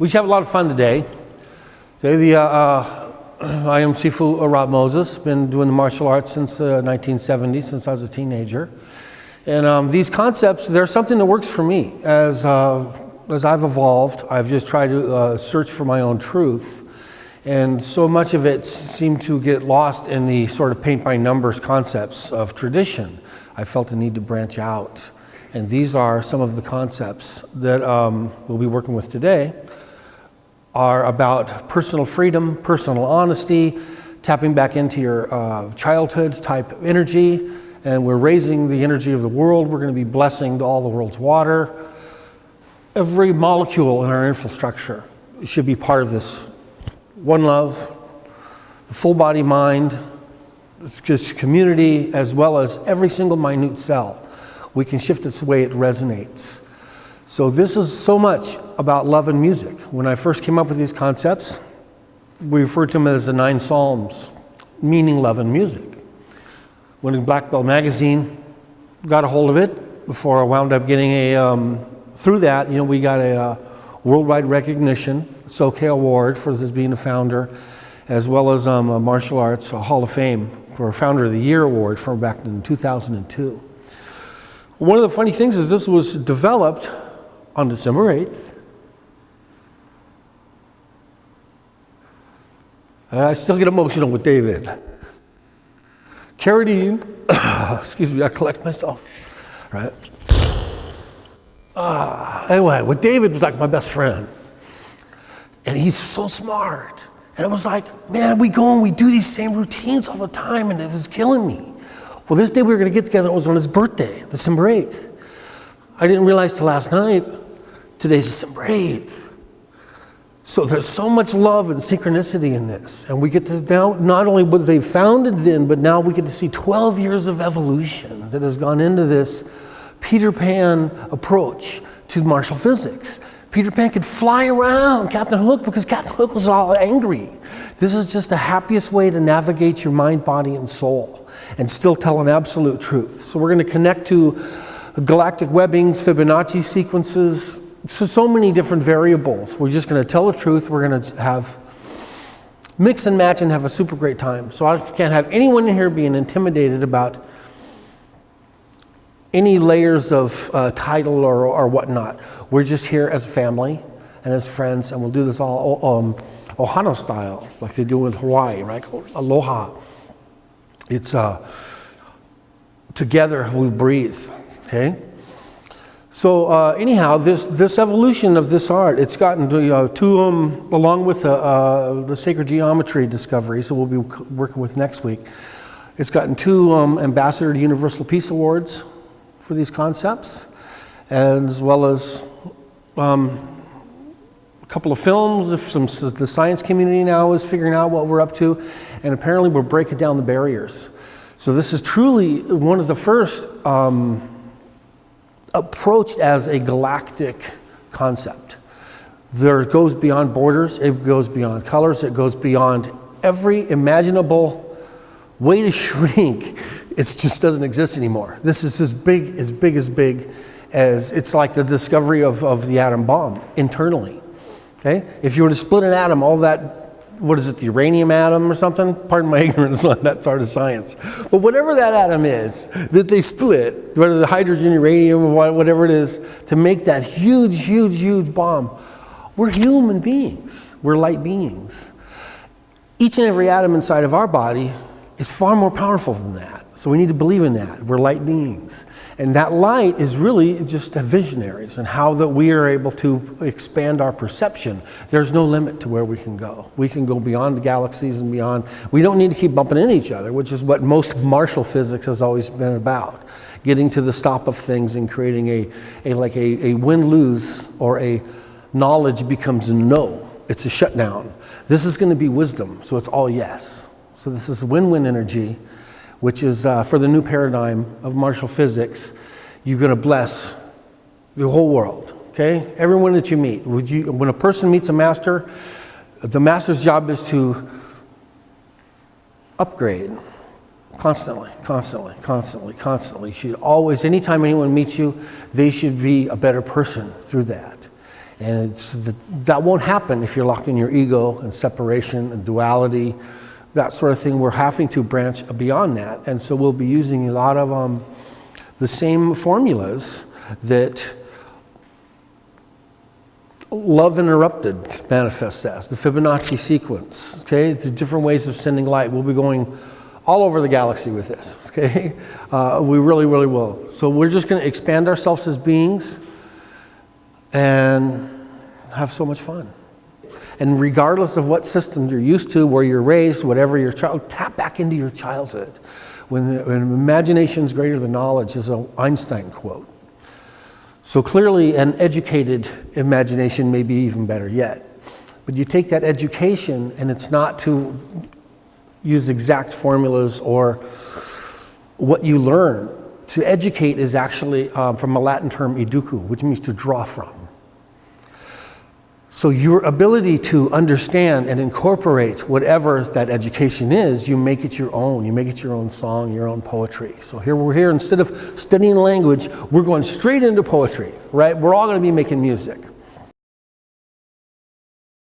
We should have a lot of fun today. Today, I am Sifu Arab Moses. Been doing the martial arts since the 1970s, since I was a teenager. And these concepts, they're something that works for me. As I've evolved, I've just tried to search for my own truth. And so much of it seemed to get lost in the sort of paint by numbers concepts of tradition. I felt the need to branch out. And these are some of the concepts that we'll be working with today. Are about personal freedom, personal honesty, tapping back into your childhood type energy, and we're raising the energy of the world. We're going to be blessing all the world's water. Every molecule in our infrastructure should be part of this one love, the full body mind, it's just community, as well as every single minute cell. We can shift its way it resonates. So this is so much about love and music. When I first came up with these concepts, we referred to them as the 9 Psalms, meaning love and music. When Black Belt Magazine got a hold of it, before I wound up getting through that, we got a worldwide recognition, SoCal Award for this being the founder, as well as a martial arts Hall of Fame for Founder of the Year Award from back in 2002. One of the funny things is this was developed on December 8th. I still get emotional with David. Carradine, excuse me, I collect myself, right? Anyway, with David was like my best friend. And he's so smart. And it was like, man, we go and we do these same routines all the time, and it was killing me. Well, this day we were going to get together, it was on his birthday, December 8th. I didn't realize till last night, today's December 8th. So there's so much love and synchronicity in this. And we get to now, not only what they founded then, but now we get to see 12 years of evolution that has gone into this Peter Pan approach to martial physics. Peter Pan could fly around Captain Hook because Captain Hook was all angry. This is just the happiest way to navigate your mind, body, and soul and still tell an absolute truth. So we're going to connect to galactic webbings, Fibonacci sequences, so many different variables. We're just going to tell the truth. We're going to have mix and match and have a super great time. So I can't have anyone in here being intimidated about any layers of title or whatnot. We're just here as a family and as friends, and we'll do this all Ohana style, like they do in Hawaii, right? Aloha. It's together we breathe, okay? So anyhow, this evolution of this art, it's gotten to along with the sacred geometry discoveries that we'll be working with next week. It's gotten 2 Ambassador to Universal Peace Awards for these concepts, as well as a couple of films. The science community now is figuring out what we're up to, and apparently we're breaking down the barriers. So this is truly one of the first approached as a galactic concept. There goes beyond borders, it goes beyond colors, it goes beyond every imaginable way to shrink. It just doesn't exist anymore. This is as big as it's like the discovery of the atom bomb internally. Okay? If you were to split an atom, all that, what is it, the uranium atom or something? Pardon my ignorance on that sort of science. But whatever that atom is that they split, whether the hydrogen, uranium, or whatever it is, to make that huge bomb, we're human beings. We're light beings. Each and every atom inside of our body is far more powerful than that. So we need to believe in that. We're light beings. And that light is really just visionaries and how that we are able to expand our perception. There's no limit to where we can go. We can go beyond the galaxies and beyond. We don't need to keep bumping into each other, which is what most martial physics has always been about. Getting to the stop of things and creating a win-lose, or a knowledge becomes a no. It's a shutdown. This is going to be wisdom, so it's all yes. So this is win-win energy, which is for the new paradigm of martial physics. You're going to bless the whole world, okay? Everyone that you meet. When a person meets a master, the master's job is to upgrade constantly. Should always, anytime anyone meets you, they should be a better person through that. And that won't happen if you're locked in your ego and separation and duality, that sort of thing. We're having to branch beyond that. And so we'll be using a lot of the same formulas that Love Interrupted manifests as, the Fibonacci sequence, okay? The different ways of sending light. We'll be going all over the galaxy with this, okay? We really, really will. So we're just going to expand ourselves as beings and have so much fun. And regardless of what system you're used to, where you're raised, whatever your child, tap back into your childhood. When imagination's greater than knowledge is an Einstein quote. So clearly an educated imagination may be even better yet. But you take that education, and it's not to use exact formulas or what you learn. To educate is actually from a Latin term educu, which means to draw from. So your ability to understand and incorporate whatever that education is, you make it your own. You make it your own song, your own poetry. So here we're here, instead of studying language, we're going straight into poetry, right? We're all going to be making music.